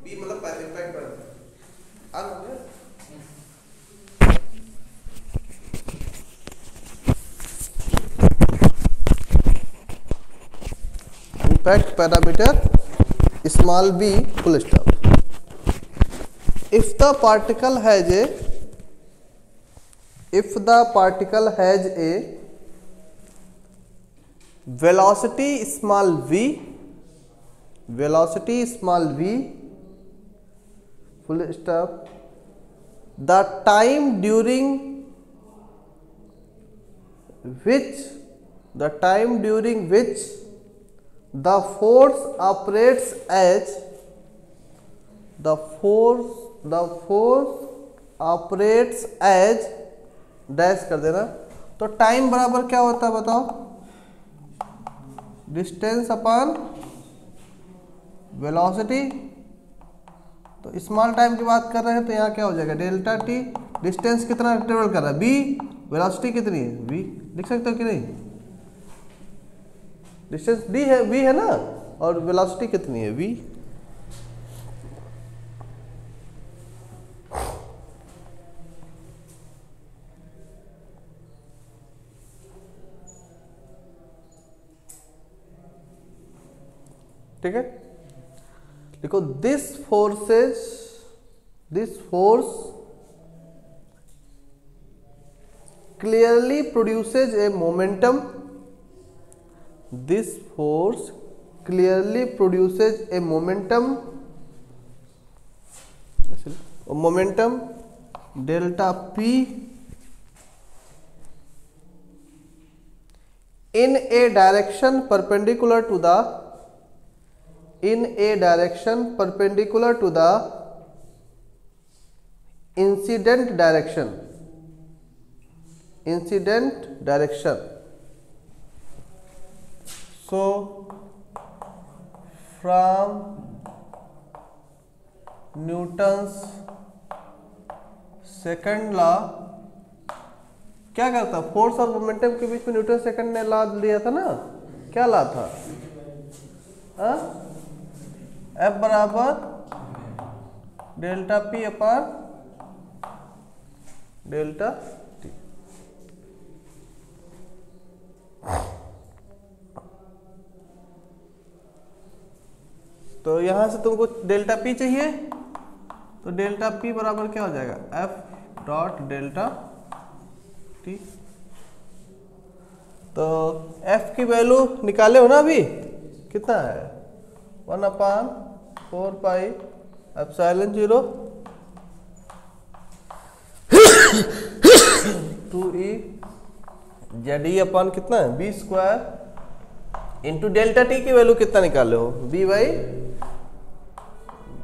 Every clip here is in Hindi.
बी मतलब इम्पैक्ट पैरामीटर आ गया। Impact parameter small b full stop. if the particle has a velocity small v full stop, the time during which the force operates as dash कर देना। तो टाइम बराबर क्या होता है बताओ, डिस्टेंस अपॉन वेलोसिटी। तो स्मॉल टाइम की बात कर रहे हैं तो यहाँ क्या हो जाएगा डेल्टा टी। डिस्टेंस कितना ट्रेवल कर रहा है b, वेलोसिटी कितनी है v, लिख सकते हो कि नहीं। डिस्टेंस d है v है ना, और वेलोसिटी कितनी है v। ठीक है, देखो this force clearly produces A momentum. This force clearly produces A momentum delta p in a direction perpendicular to the incident direction। So from Newton's second law क्या करता, फोर्स और मोमेंटम के बीच में न्यूटन सेकंड ने लॉ दिया था ना, क्या लॉ था, F बराबर delta P upon delta T. तो यहां से तुमको डेल्टा पी चाहिए, तो डेल्टा पी बराबर क्या हो जाएगा, F डॉट डेल्टा टी। तो F की वैल्यू निकाले हो ना अभी, कितना है 1/4 pi epsilon 0 2e ZE upon कितना है b square into delta T की वैल्यू कितना निकाले हो b बाई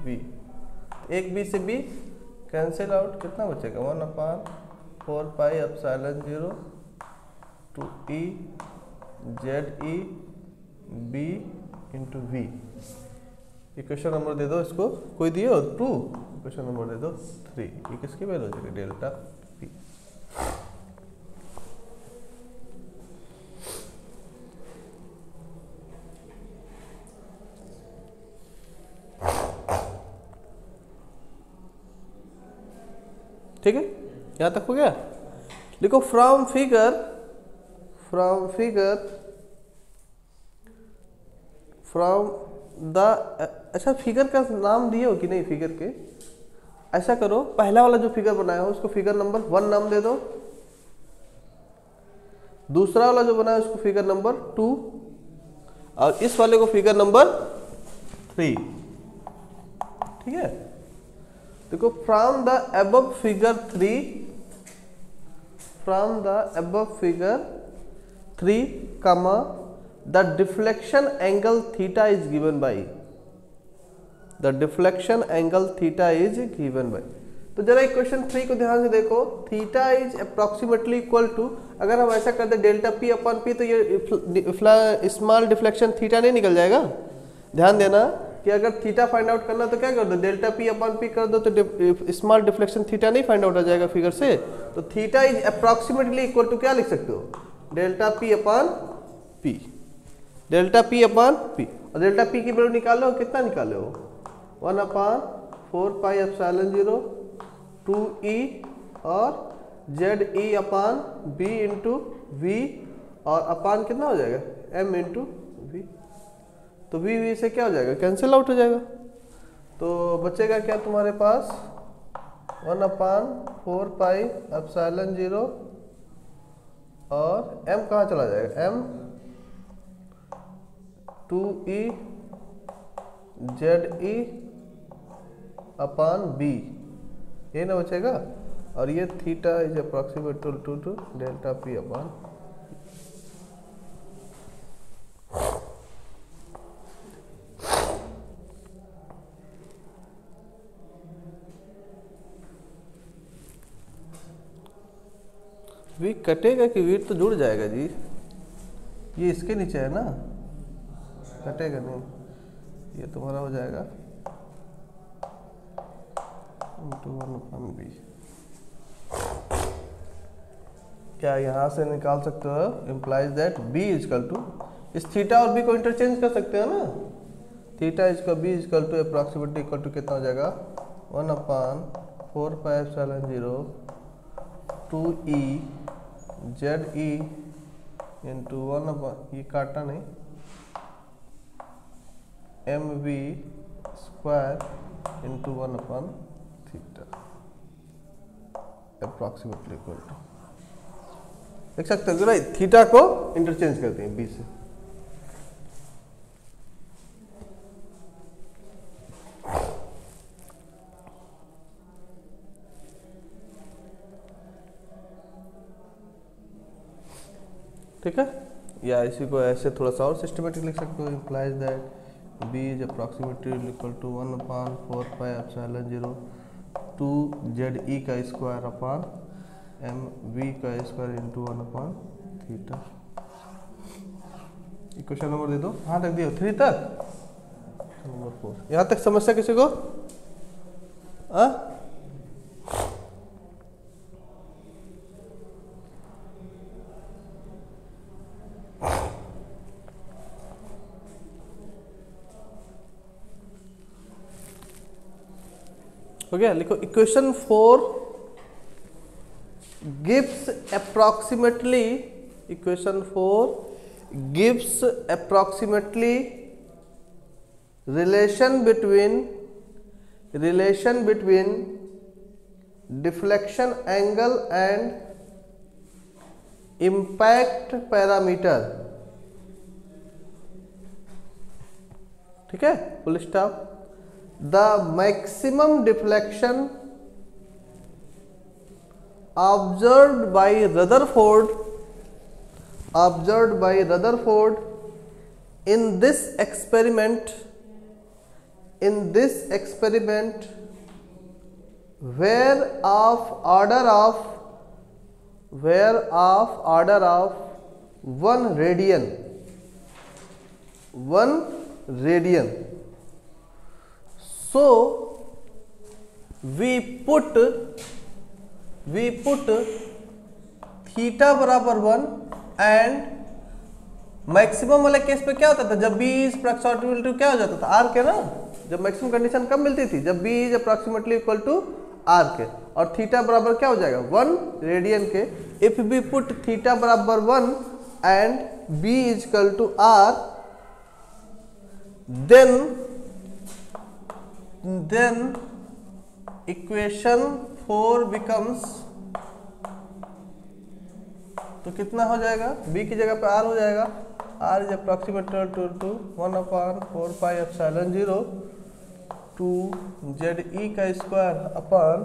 b। एक b से b कैंसिल आउट, कितना बचेगा 1/4 pi epsilon 0 2e ZE b into v। Equation number दे दो इसको, कोई दिए हो 2, इक्वेशन नंबर दे दो 3। ये किसकी वैल्यू हो जाएगी डेल्टा p। ठीक है, यहां तक हो गया। देखो फ्रॉम फिगर अच्छा फिगर का नाम दिए हो कि नहीं, फिगर के ऐसा करो, पहला वाला जो फिगर बनाया हो उसको फिगर नंबर 1 नाम दे दो, दूसरा वाला जो बनाया उसको फिगर नंबर 2, और इस वाले को फिगर नंबर 3। ठीक है, देखो from the above figure 3 comma the deflection angle theta is given by तो जरा इक्वेशन 3 को ध्यान से देखो, theta is approximately equal to, अगर हम ऐसा कर दे डेल्टा पी अपॉन पी तो ये स्मॉल डिफ्लेक्शन थीटा नहीं निकल जाएगा। ध्यान देना कि अगर थीटा फाइंड आउट करना तो क्या कर दो, डेल्टा पी अपॉन पी कर दो, तो स्मॉल डिफ्लेक्शन थीटा नहीं फाइंड आउट हो जाएगा फिगर से। तो theta is approximately equal to क्या लिख सकते हो, delta P upon P, delta P upon P. और डेल्टा पी की वैल्यू निकालो, कितना निकाले हो 1/4πε0 2e और ZE/b इंटू वी और अपान कितना हो जाएगा m इंटू वी। तो वी से क्या हो जाएगा, कैंसिल आउट हो जाएगा। तो बचेगा क्या तुम्हारे पास 1/4πε0 और m कहाँ चला जाएगा, m 2e ZE/b ये ना बचेगा। और ये theta is approximate to delta P upon V कटेगा कि वी तो जुड़ जाएगा जी, ये इसके नीचे है ना, कटेगा नहीं, ये तुम्हारा हो जाएगा इंटू 1/b। क्या यहाँ से निकाल सकते हो, implies that b is equal to, इस थीटा और b को इंटरचेंज कर सकते हो ना, theta is equal b is equal to approximately equal to कितना हो जाएगा 1/4πε0 2e ZE इंटू 1 ये काटा नहीं mv स्क्वायर इंटू 1/थीटा अप्रॉक्सीमेटली इक्वल टू, देख सकते हो ना, थीटा को इंटरचेंज करते हैं बी से। ठीक है, या इसी को ऐसे थोड़ा सा और सिस्टमेटिक लिख सकते हो, implies that b is approximately equal to 1/4πε0 2ZE का स्क्वायर अपॉन mv का स्क्वायर इंटू 1/थीटा। इक्वेशन नंबर दे दो, हाँ तक दियो 3 तक, नंबर 4 यहाँ तक समस्या किसी को हो गया। लिखो equation 4 gives approximately, equation 4 gives approximately relation between deflection angle and impact parameter। ठीक है, full stop. The maximum deflection observed by Rutherford in this experiment were of order of 1 radian, so we put theta बराबर 1 एंड मैक्सिमम वाले केस पे क्या होता था, जब b इज अप्रॉक्सीमेटली टू क्या हो जाता था r के ना, जब मैक्सिमम कंडीशन कब मिलती थी, जब b is approximately equal to r के, और थीटा बराबर क्या हो जाएगा 1 रेडियन के। इफ वी पुट थीटा बराबर 1 and b is equal to r, then equation 4 becomes, तो कितना हो जाएगा, b की जगह पे r हो जाएगा, r is approximate to 1/4πε0 2ZE का स्क्वायर अपॉन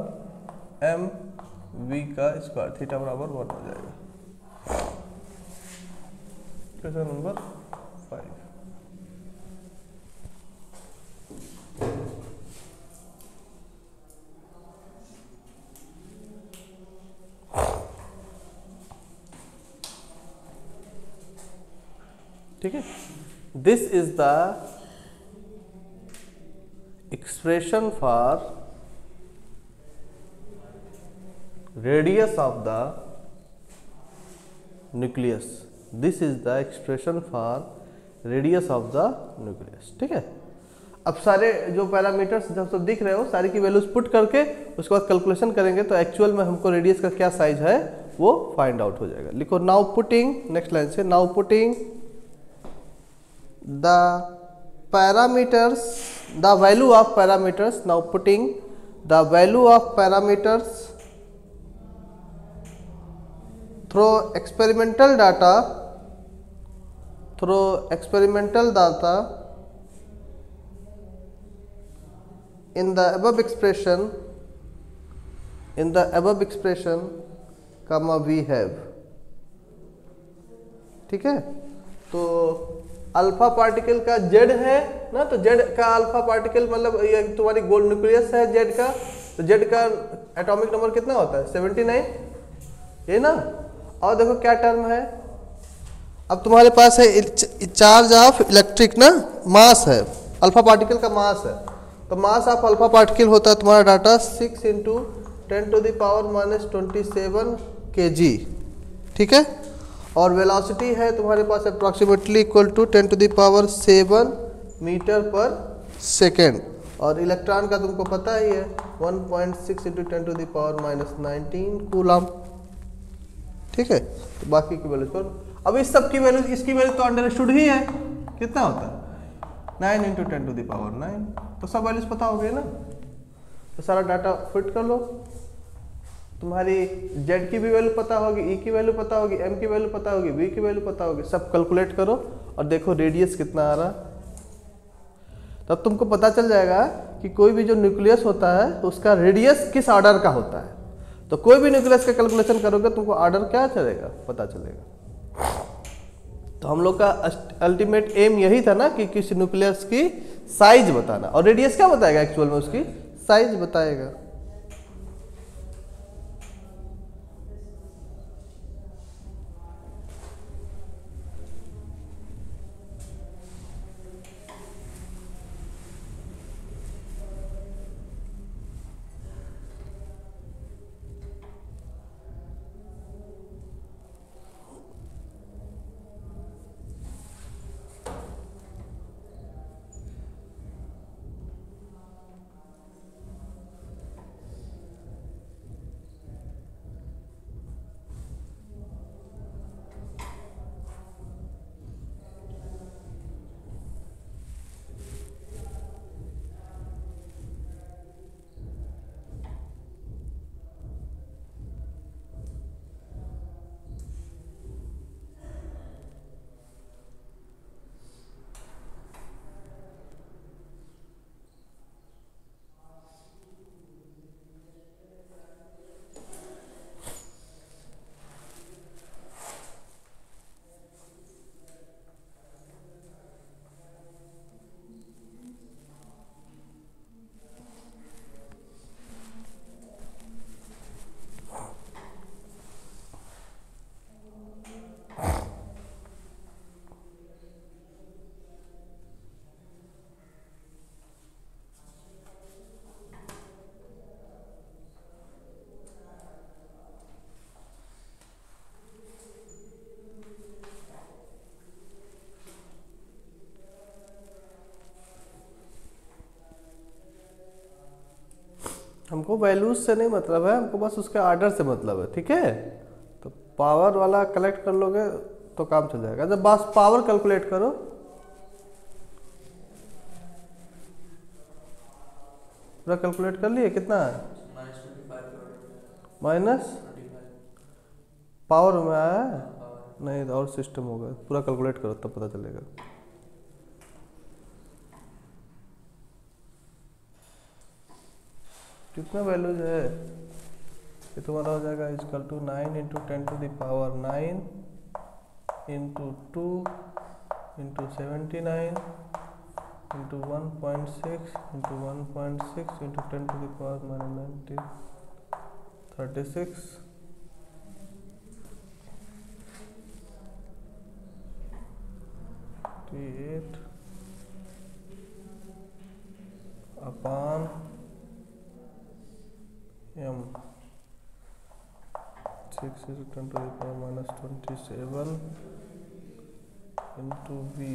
mv का स्क्वायर, थीटा बराबर 1 हो जाएगा। Question number 5। ठीक है, this is the expression for radius of the nucleus, this is the expression for radius of the nucleus. ठीक है, अब सारे जो पैरामीटर्स जब सब दिख रहे हो सारी की वैल्यूज पुट करके उसके बाद कैलकुलेशन करेंगे तो एक्चुअल में हमको रेडियस का क्या साइज है वो फाइंड आउट हो जाएगा। लिखो नाउ पुटिंग, नेक्स्ट लाइन से, now putting the parameters, the value of parameters, now putting the value of parameters through experimental data in the above expression comma we have। ठीक है, तो अल्फा पार्टिकल का जेड है ना, तो जेड का अल्फा पार्टिकल मतलब ये तुम्हारी गोल्ड न्यूक्लियस है जेड का, तो जेड का एटॉमिक नंबर कितना होता है 79, ये ना। और देखो क्या टर्म है, अब तुम्हारे पास है चार्ज ऑफ इलेक्ट्रिक ना, मास है, अल्फा पार्टिकल का मास है, तो मास ऑफ अल्फा पार्टिकल होता है तुम्हारा डाटा 6 × 10⁻⁻27 kg। ठीक है, और वेलोसिटी है तुम्हारे पास अप्रॉक्सीमेटली इक्वल टू 10⁻7 मीटर पर सेकेंड, और इलेक्ट्रॉन का तुमको पता ही है 1.6 × 10⁻⁻19 कूलम। ठीक है, तो बाकी की वैल्यूज पर अब इस सब की वैल्यू, इसकी वैल्यू तो अंडरस्टूड ही है, कितना होता है 9 × 10⁻9, तो सब वैल्यूज पता हो गए ना, तो सारा डाटा फिट कर लो। तुम्हारी z की भी वैल्यू पता होगी, e की वैल्यू पता होगी, m की वैल्यू पता होगी, v की वैल्यू पता होगी, सब कैलकुलेट करो और देखो रेडियस कितना आ रहा, तब तुमको पता चल जाएगा कि कोई भी जो न्यूक्लियस होता है उसका रेडियस किस ऑर्डर का होता है। तो कोई भी न्यूक्लियस का कैलकुलेशन करोगे तुमको ऑर्डर क्या चलेगा, पता चलेगा। तो हम लोग का अल्टीमेट एम यही था ना कि किसी न्यूक्लियस की साइज बताना, और रेडियस क्या बताएगा एक्चुअल में, उसकी साइज बताएगा। हमको वैल्यूज से नहीं मतलब है, हमको बस उसके ऑर्डर से मतलब है। ठीक है, तो पावर वाला कलेक्ट कर लोगे तो काम चल जाएगा। जब बस पावर कैलकुलेट करो, पूरा कैलकुलेट कर लिए कितना है, माइनस पावर में आया है नहीं, और सिस्टम होगा, पूरा कैलकुलेट करो तब पता चलेगा। कितना वैल्यूज है, ये तुम्हारा हो जाएगा equal to 9 × 10⁻9 × 2 × 79 × 1.6 × 1.6 × 10⁻⁻90 36 8 upon m 6 × 10⁻⁻27 × v²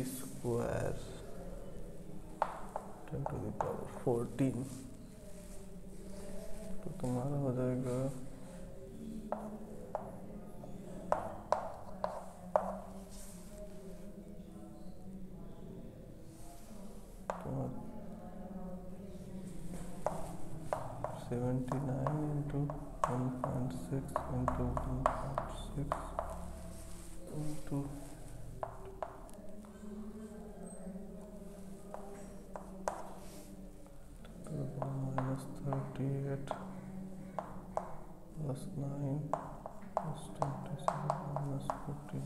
10 to the power 14, तो तुम्हारा हो जाएगा 79 into 1.6 into 1.6 into -38 plus 9 plus 27 minus 14.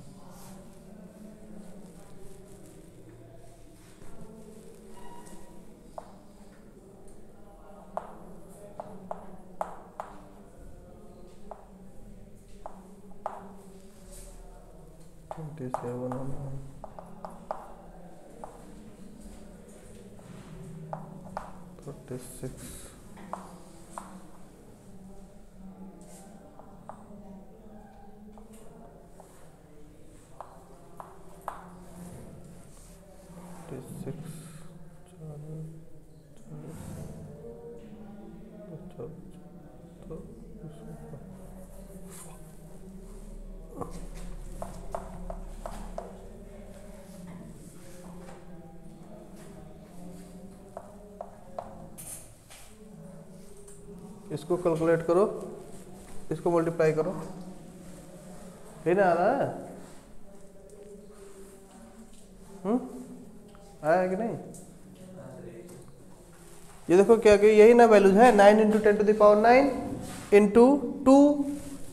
इसको कैलकुलेट करो, इसको मल्टीप्लाई करो, है ना, आ रहा है? आया है कि नहीं? ये देखो क्या कि यही ना वैल्यूज है, 9 into 10 to the power 9 into 2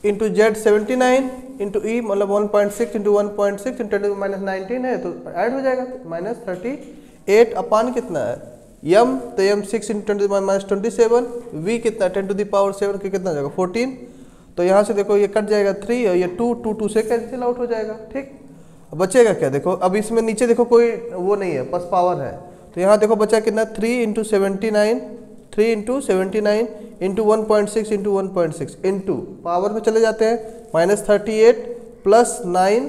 into Z 79 into E मतलब 1.6 इंटू 1.6 इंटू 10 माइनस 19 है, तो ऐड हो जाएगा -38 अपान कितना है यम, तो यम 6 इंटू 10 माइनस 27, वी कितना 10 टू द पावर 7 के कितना जाएगा 14, तो यहाँ से देखो ये कट जाएगा 3 और ये 2 से कैंसिल आउट हो जाएगा। ठीक, बचेगा क्या, देखो अब इसमें नीचे देखो कोई वो नहीं है, बस पावर है, तो यहाँ देखो बचा कितना 3 into 79 into 1.6 into 1.6 into power में चले जाते हैं -38 प्लस 9,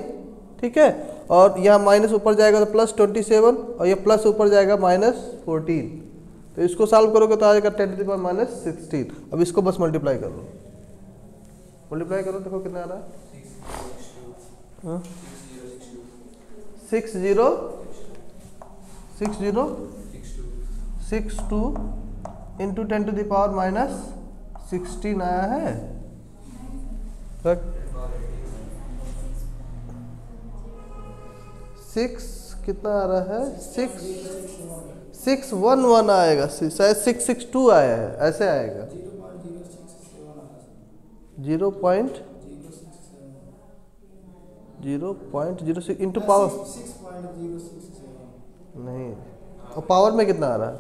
ठीक है, और यहाँ माइनस ऊपर जाएगा तो प्लस 27 और ये प्लस ऊपर जाएगा -14, तो इसको सॉल्व करोगे तो आ जाएगा 10 टू द पावर -16। अब इसको बस मल्टीप्लाई कर लो, मल्टीप्लाई करो, देखो कितना आ रहा है 6062 इंटू 10 टू द पावर -16 आया है। 6 कितना आ रहा है 611 आएगा, शायद 662 आया है, ऐसे आएगा 0.06 इंटू पावर नहीं, और पावर में कितना आ रहा है?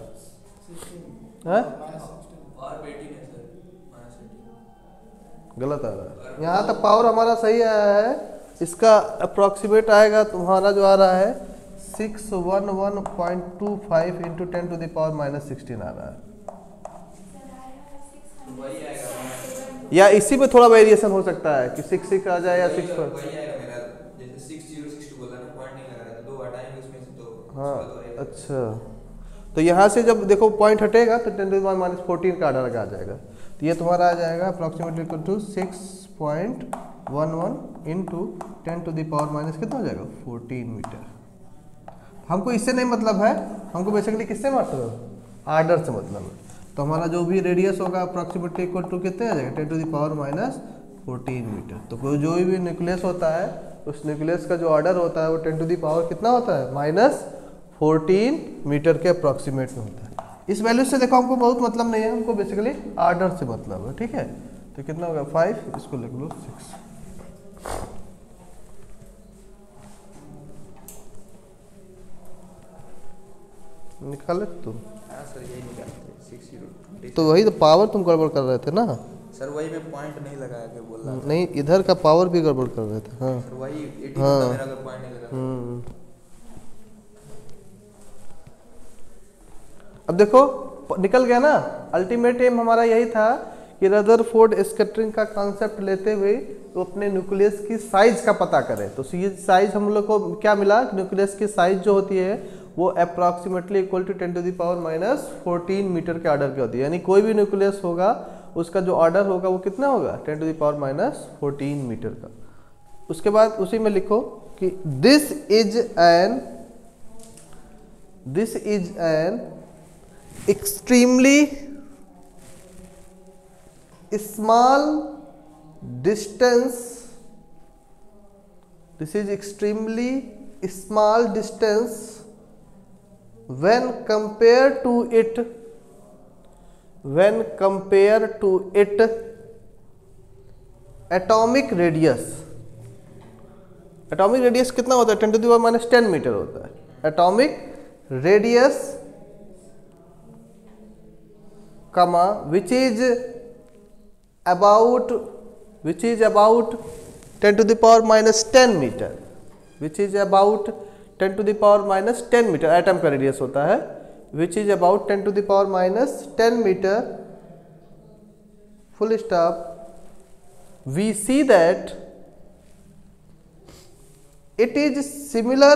गलत आ रहा है, यहाँ तक पावर हमारा सही आया है, इसका अप्रॉक्सीमेट आएगा तुम्हारा जो आ रहा है 611.25 इंटू 10 टू द पावर -16 आ रहा है, या इसी में थोड़ा वेरिएशन हो सकता है कि 6 आ जाए या 6 पर, हाँ अच्छा, तो यहाँ से जब देखो पॉइंट हटेगा तो 10 टू द पावर -14 का ऑर्डर आ जाएगा, तो ये तुम्हारा आ जाएगा approximately equal to 6.11 into 10 to the power minus कितना हो जाएगा 14 मीटर। हमको इससे नहीं मतलब है, हमको बेसिकली किससे मतलब, आर्डर से मतलब है, तो हमारा जो भी रेडियस होगा अप्रॉक्सीमेटली इक्वल टू कितने आ जाएगा 10 टू द पावर -14 मीटर। तो कोई जो भी न्यूक्लियस होता है उस न्यूक्लियस का जो ऑर्डर होता है वो 10 टू द पावर कितना होता है -14 मीटर के अप्रॉक्सीमेट में होता है। इस वैल्यू से देखो हमको बहुत मतलब नहीं है, हमको बेसिकली आर्डर से मतलब है, ठीक है, तो कितना होगा 5, इसको लिख लो 6। निकाले तुम? सर यही निकालते 60, तो वही तो पावर तुम गड़बड़ कर रहे थे ना सर, वही मैं पॉइंट नहीं लगाया के बोल रहा था। नहीं, इधर का पावर भी गड़बड़ कर रहे थे, हाँ सर वही 80 हाँ। था मेरा, अगर पॉइंट नहीं लगा। अब देखो निकल गया ना, अल्टीमेट एम हमारा यही था कि रदरफोर्ड स्कैटरिंग का कॉन्सेप्ट लेते हुए तो अपने न्यूक्लियस की साइज का पता करें। तो ये साइज हम लोग को क्या मिला, न्यूक्लियस की साइज जो होती है वो अप्रॉक्सीमेटली इक्वल टू 10⁻⁻14 मीटर के ऑर्डर की होती है। यानी कोई भी न्यूक्लियस होगा उसका जो ऑर्डर होगा वो कितना होगा 10⁻⁻14 मीटर का। उसके बाद उसी में लिखो कि this is an extremely small distance, this is extremely small distance when compared to it atomic radius कितना होता है 10⁻⁻10 मीटर होता है। Atomic radius comma which is about 10⁻⁻10 metre, which is about 10⁻⁻10 metre atom का रेडियस होता है, which is about 10⁻⁻10 metre, full stop. we see that it is similar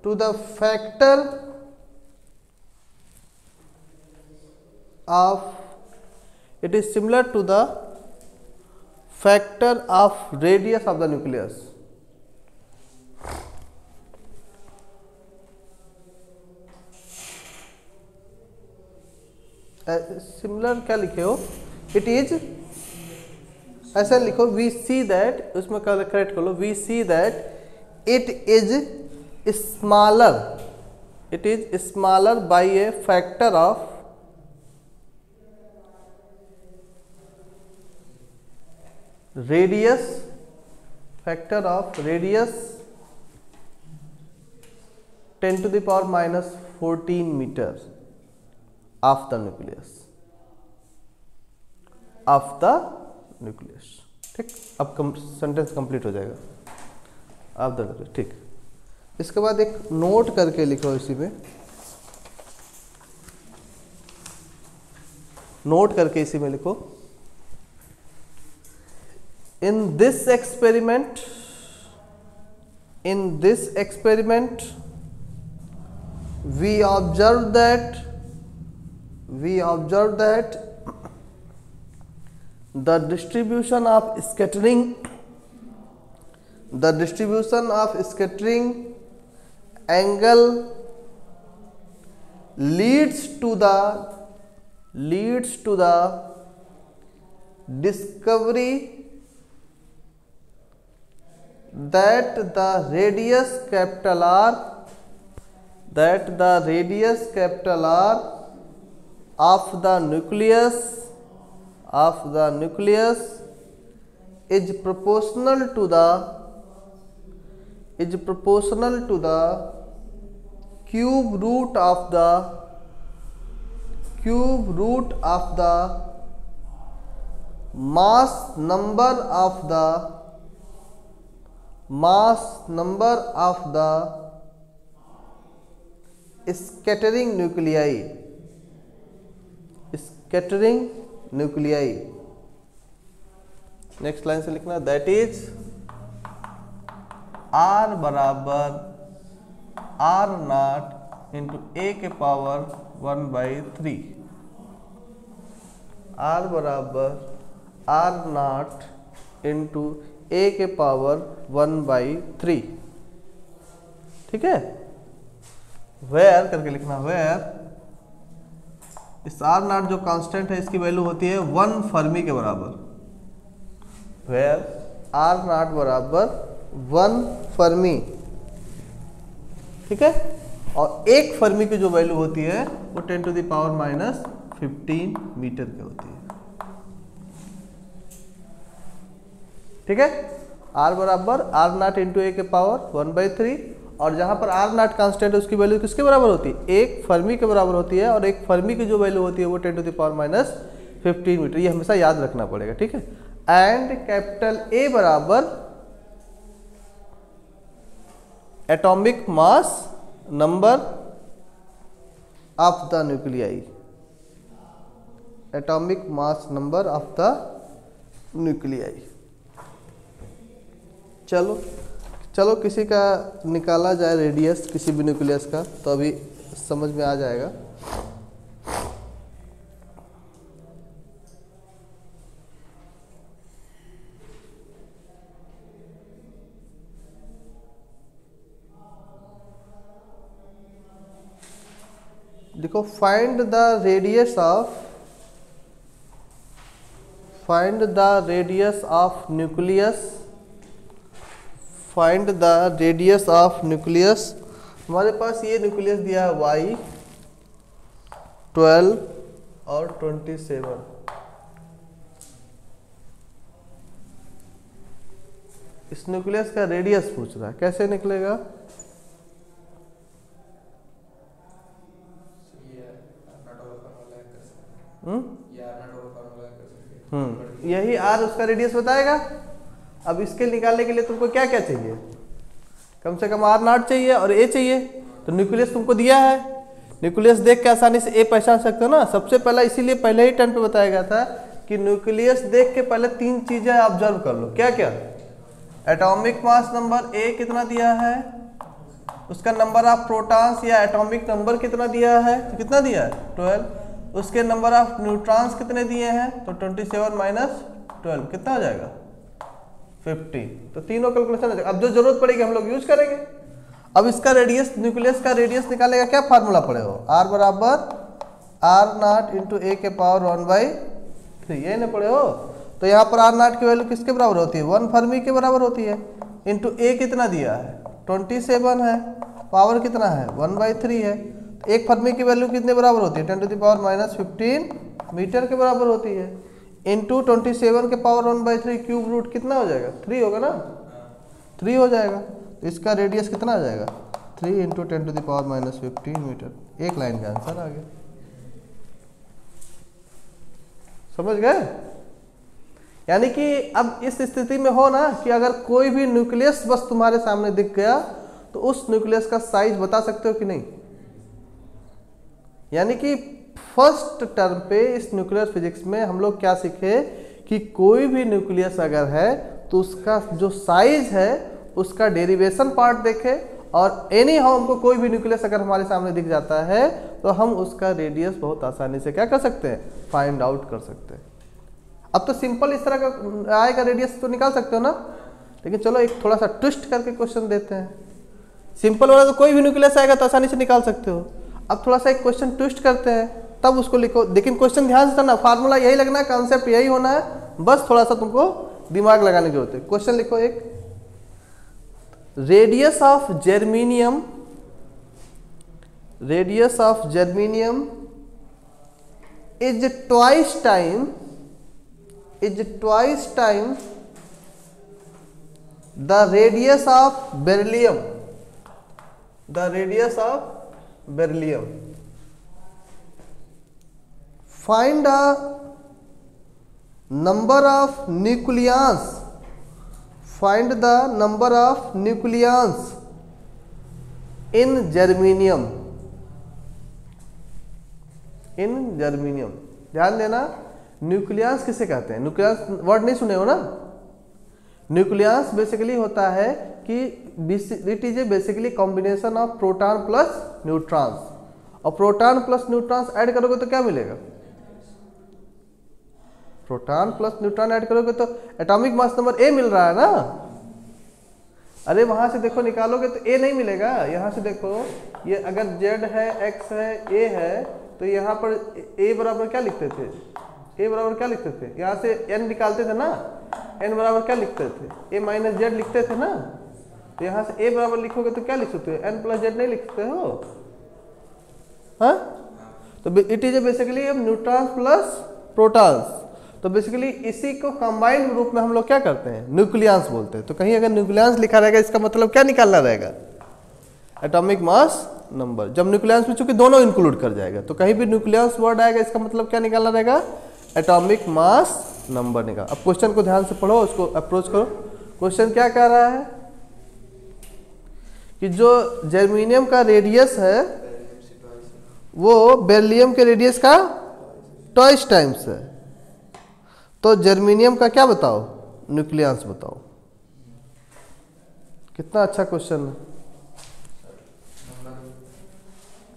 to the factor of radius of the nucleus। Similar क्या लिखे हो, इट इज ऐसा लिखो वी सी दैट, उसमें करेक्ट कर लो, we see that it is smaller by a factor of radius 10⁻⁻14 metre of the nucleus। ठीक, अब सेंटेंस कंप्लीट हो जाएगा ऑफ द न्यूक्लियस। ठीक, इसके बाद एक नोट करके लिखो, इसी में नोट करके इसी में लिखो, in this experiment we observed that the distribution of scattering angle leads to the discovery that the radius capital R of the nucleus is proportional to the cube root of the mass number of the scattering nuclei। Next line से लिखना, दैट इज R बराबर R0 इंटू A के पावर 1/3। R बराबर R0 इंटू A के पावर 1/3। ठीक है, वेयर करके लिखना, वेयर इस R0 जो कांस्टेंट है इसकी वैल्यू होती है 1 फर्मी के बराबर। वेयर R0 बराबर 1 फर्मी। ठीक है, और एक फर्मी की जो वैल्यू होती है वो 10⁻⁻15 मीटर की होती है। ठीक है, R बराबर R0 इंटू A के पावर 1/3, और जहां पर R0 कांस्टेंट है उसकी वैल्यू किसके बराबर होती है, एक फर्मी के बराबर होती है, और एक फर्मी की जो वैल्यू होती है वो 10⁻⁻15 मीटर। ये हमेशा याद रखना पड़ेगा। ठीक है, एंड कैपिटल A बराबर atomic mass number of the nuclei, atomic mass number of the nuclei. चलो चलो किसी का निकाला जाए रेडियस किसी भी न्यूक्लियस का, तो अभी समझ में आ जाएगा। देखो, find the radius of nucleus, find the radius of nucleus. हमारे पास ये न्यूक्लियस दिया है y 12 और 27। इस न्यूक्लियस का रेडियस पूछ रहा है, कैसे निकलेगा? यही r उसका रेडियस बताएगा। अब इसके निकालने के लिए तुमको क्या क्या चाहिए? कम से कम r नॉट चाहिए और a चाहिए। तो न्यूक्लियस तुमको दिया है, न्यूक्लियस देख के आसानी से a पहचान सकते हो ना। सबसे पहला इसीलिए पहले ही टर्न पे बताया गया था कि न्यूक्लियस देख के पहले 3 चीजें ऑब्जर्व कर लो। क्या क्या? एटॉमिक मास नंबर a कितना दिया है, उसका नंबर ऑफ प्रोटॉन्स या एटॉमिक नंबर कितना दिया है, तो कितना दिया है 12, उसके नंबर ऑफ न्यूट्रॉन्स कितने दिए हैं, तो 27 माइनस 12 कितना हो जाएगा 50। तो तीनों कैलकुलेशन हो जाएगा। अब जो जरूरत पड़ेगी हम लोग यूज करेंगे। अब इसका रेडियस, न्यूक्लियस का रेडियस निकालेगा, क्या फार्मूला पड़ेगा? r बराबर r नॉट इंटू a के पावर 1/3, ये ना पड़े हो। तो यहाँ पर r नॉट की वैल्यू किसके बराबर होती है? 1 फर्मी के बराबर होती है। इंटू a कितना दिया है 27 है, पावर कितना है 1/3 है। एक फर्मी की वैल्यू कितने बराबर होती है 10⁻⁻15 मीटर के बराबर होती है। इंटू 27 के पावर 1/3 क्यूब रूट कितना हो जाएगा 3 होगा ना, 3 हो जाएगा। तो इसका रेडियस कितना आ जाएगा 3 इंटू 10⁻⁻15 मीटर। एक लाइन का आंसर आ गया। समझ गए? यानी कि अब इस स्थिति में हो ना कि अगर कोई भी न्यूक्लियस बस तुम्हारे सामने दिख गया तो उस न्यूक्लियस का साइज बता सकते हो कि नहीं। यानी कि फर्स्ट टर्म पे इस न्यूक्लियर फिजिक्स में हम लोग क्या सीखे कि कोई भी न्यूक्लियस अगर है तो उसका जो साइज है उसका डेरिवेशन पार्ट देखे, और एनी हाउ हमको कोई भी न्यूक्लियस अगर हमारे सामने दिख जाता है तो हम उसका रेडियस बहुत आसानी से क्या कर सकते हैं, फाइंड आउट कर सकते हैं। अब तो सिंपल इस तरह का आएगा रेडियस तो निकाल सकते हो ना, लेकिन चलो एक थोड़ा सा ट्विस्ट करके क्वेश्चन देते हैं। सिंपल वाला तो कोई भी न्यूक्लियस आएगा तो आसानी से निकाल सकते हो। अब थोड़ा सा एक क्वेश्चन ट्विस्ट करते हैं तब उसको लिखो, लेकिन क्वेश्चन ध्यान से करना, फार्मूला यही लगना है, कॉन्सेप्ट यही होना है, बस थोड़ा सा तुमको दिमाग लगाने की जरूरत है। क्वेश्चन लिखो एक, radius of germanium, radius of germanium is twice time the radius of beryllium, the radius of beryllium. Find a number of nucleons, find the number of nucleons in germanium, in germanium। ध्यान देना, न्यूक्लियस किसे कहते हैं? न्यूक्लियस वर्ड नहीं सुने हो ना। न्यूक्लियस बेसिकली होता है कि it is a basically combination of proton plus neutrons, और प्रोटॉन प्लस न्यूट्रॉन्स ऐड करोगे तो क्या मिलेगा? प्रोटॉन प्लस न्यूट्रॉन ऐड करोगे तो एटॉमिक मास नंबर ए मिल रहा है ना। अरे वहां से देखो निकालोगे तो ए नहीं मिलेगा। यहाँ से देखो, ये अगर जेड है, एक्स है, ए है, तो यहाँ पर ए बराबर क्या लिखते थे, ए बराबर क्या लिखते थे, यहाँ से एन निकालते थे ना, एन बराबर क्या लिखते थे, ए माइनस जेड लिखते थे ना। तो यहाँ से ए बराबर लिखोगे तो क्या लिख सकते हो, एन प्लस जेड नहीं लिखते हो। हाँ, तो it is a basically neutrons plus protons. तो बेसिकली इसी को कंबाइंड रूप में हम लोग क्या करते हैं, न्यूक्लियस बोलते हैं। तो कहीं अगर न्यूक्लियस लिखा रहेगा इसका मतलब क्या निकालना रहेगा, एटॉमिक मास नंबर। जब न्यूक्लियस में चूंकि दोनों इंक्लूड कर जाएगा तो कहीं भी न्यूक्लियस वर्ड आएगा इसका मतलब क्या निकालना रहेगा, एटॉमिक मास नंबर निकाल। अब क्वेश्चन को ध्यान से पढ़ो, उसको अप्रोच करो। क्वेश्चन क्या कह रहा है कि जो जर्मेनियम का रेडियस है वो बेरिलियम के रेडियस का ट्वाइस टाइम्स है। तो जर्मेनियम का क्या बताओ, न्यूक्लियस बताओ। कितना अच्छा क्वेश्चन है। नंबर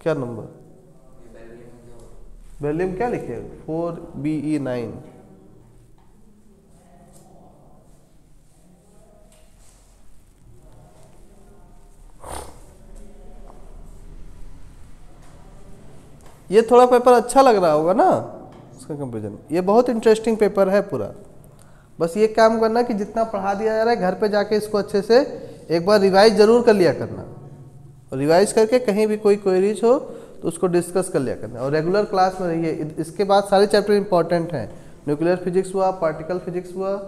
क्या नंबर? वैल्यूम क्या लिखे? 4BE9। ये थोड़ा पेपर अच्छा लग रहा होगा ना उसका कंपेरिजन। ये बहुत इंटरेस्टिंग पेपर है पूरा। बस ये काम करना कि जितना पढ़ा दिया जा रहा है घर पे जाके इसको अच्छे से एक बार रिवाइज जरूर कर लिया करना। रिवाइज करके कहीं भी कोई क्वेरीज हो तो उसको डिस्कस कर लिया करना। और रेगुलर क्लास में रहिए। इसके बाद सारे चैप्टर इंपॉर्टेंट हैं। न्यूक्लियर फिजिक्स हुआ, पार्टिकल फिजिक्स हुआ,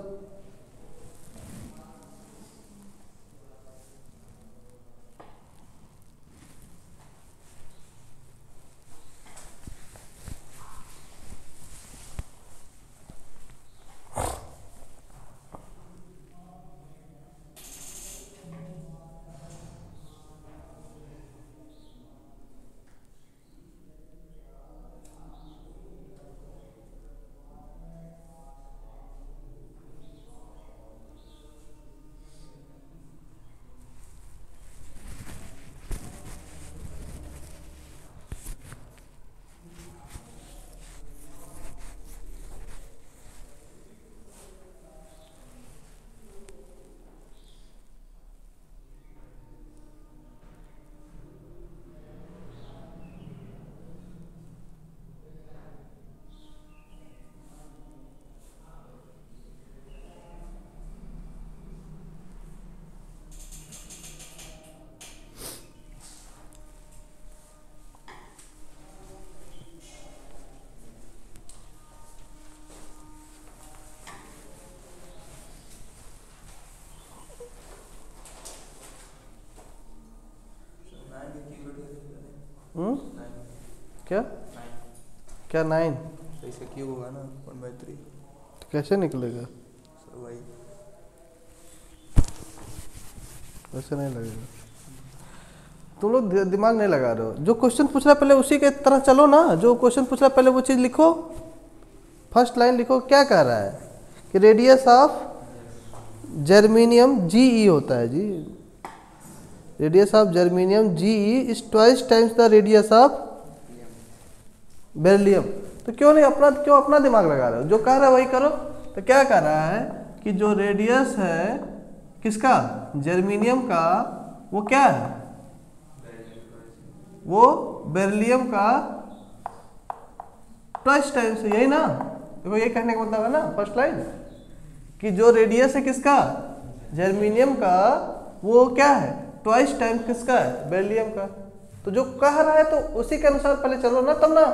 क्या क्या 9? तो इसका क्यूब होगा ना 1/3। तो कैसे निकलेगा? सर वही वैसे नहीं लगेगा। तुम लोग दिमाग नहीं लगा रहे हो। जो क्वेश्चन पूछ रहा है पहले उसी के तरह चलो ना। जो क्वेश्चन पूछ रहा है पहले वो चीज़ लिखो। फर्स्ट लाइन लिखो। क्या कह रहा है कि रेडियस ऑफ जर्मेनियम GE होता है जी। Radius of germanium GE is twice times the radius of beryllium. तो क्यों अपना दिमाग लगा रहे हो? जो कह रहा है वही करो। तो क्या कह रहा है कि जो रेडियस है किसका? जर्मेनियम का, वो क्या है? वो बेरिलियम का ट्वाइस टाइम्स है। यही ना? देखो यही कहने का मतलब है ना फर्स्ट लाइन कि जो रेडियस है किसका? जर्मेनियम का, वो क्या है? ट्वाइस टाइम्स किसका है? बेरिलियम का। तो जो कह रहा है तो उसी के अनुसार पहले चलो ना, तब ना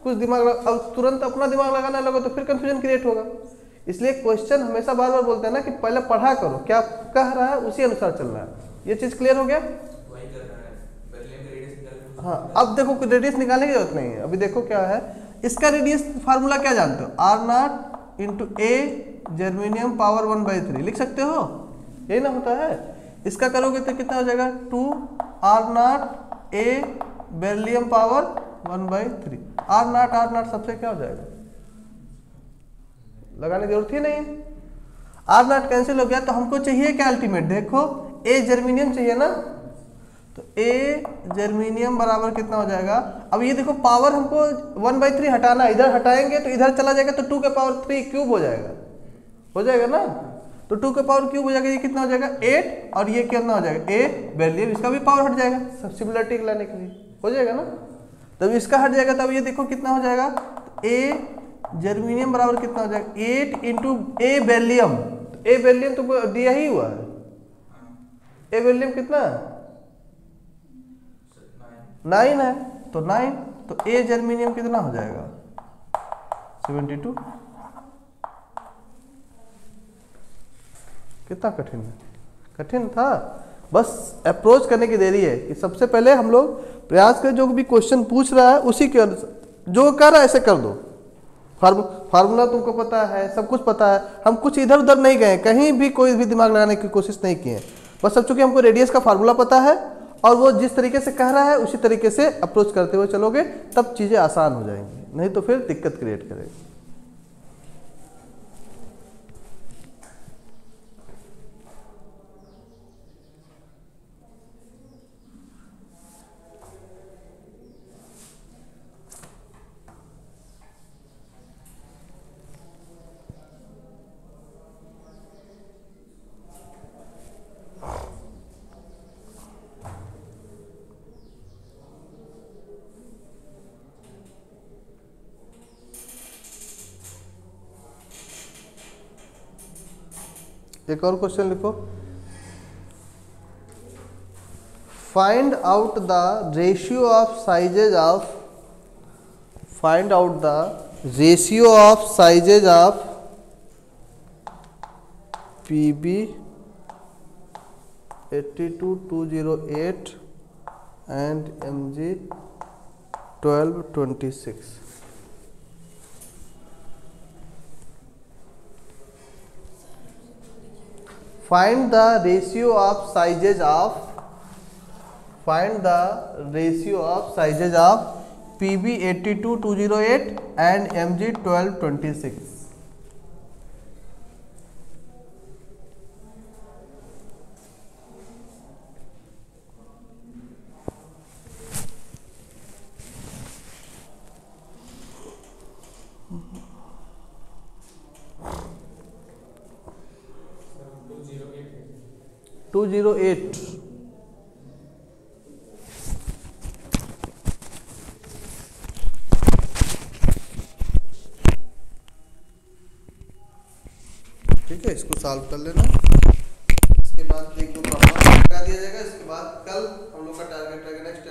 कुछ दिमाग अब तुरंत अपना दिमाग लगाने लगो तो फिर कंफ्यूजन क्रिएट होगा। इसलिए क्वेश्चन हमेशा बार बार बोलते हैं ना कि पहले पढ़ा करो, क्या कह रहा है उसी अनुसार चलना है। ये चीज क्लियर हो गया? वही कर रहा है। बेरिलियम का रेडियस निकाल। हाँ, अब देखो रेडियस निकालने की जरूरत नहीं है। अभी देखो क्या है इसका रेडियस फार्मूला, क्या जानते हो? R0 into A germanium power 1/3 लिख सकते हो। यही ना होता है। इसका करोगे तो कितना हो जाएगा? 2R0 A beryllium power 1/3। R0 सबसे क्या हो जाएगा? लगाने की जरूरत ही नहीं है। R0 कैंसिल हो गया तो हमको चाहिए क्या अल्टीमेट? देखो A जर्मेनियम चाहिए ना, तो A जर्मेनियम बराबर कितना हो जाएगा? अब ये देखो पावर हमको 1/3 हटाना, इधर हटाएंगे तो इधर चला जाएगा तो 2 के पावर 3 क्यूब हो जाएगा ना। तो 2 के पावर क्यूब हो जाएगा। ये कितना हो जाएगा? 8। और ये कितना हो जाएगा? A बेरिलियम, इसका भी पावर हट जाएगा सब सिमिलरिटी लाने के लिए। हो जाएगा ना? तब इसका हट जाएगा तब ये देखो कितना हो जाएगा? A जर्मेनियम बराबर कितना हो जाएगा? 8 into A beryllium. A beryllium तो दिया ही हुआ है। A बेरिलियम कितना है? 9 है। तो 9 तो A जर्मेनियम कितना हो जाएगा? 72। कितना कठिन है? कठिन था, बस अप्रोच करने की देरी है कि सबसे पहले हम लोग प्रयास करें जो भी क्वेश्चन पूछ रहा है उसी के अनुसार जो कर रहा है ऐसे कर दो। फार्मूला तुमको पता है, सब कुछ पता है। हम कुछ इधर उधर नहीं गए, कहीं भी कोई भी दिमाग लगाने की कोशिश नहीं किए। बस अब चूंकि हमको रेडियस का फार्मूला पता है और वो जिस तरीके से कह रहा है उसी तरीके से अप्रोच करते हुए चलोगे तब चीज़ें आसान हो जाएंगी, नहीं तो फिर दिक्कत क्रिएट करेगी। एक और क्वेश्चन लिखो, find out the ratio of sizes of, find out the ratio of sizes of PB 82208 and MG 1226. Find the ratio of sizes of, find the ratio of sizes of PB 82208 and MG 1226. To 208 ठीक है, इसको सॉल्व कर लेना। इसके बाद एक दो प्रॉब्लम लगा दिया जाएगा। इसके बाद कल हम लोग का टारगेट रहेगा नेक्स्ट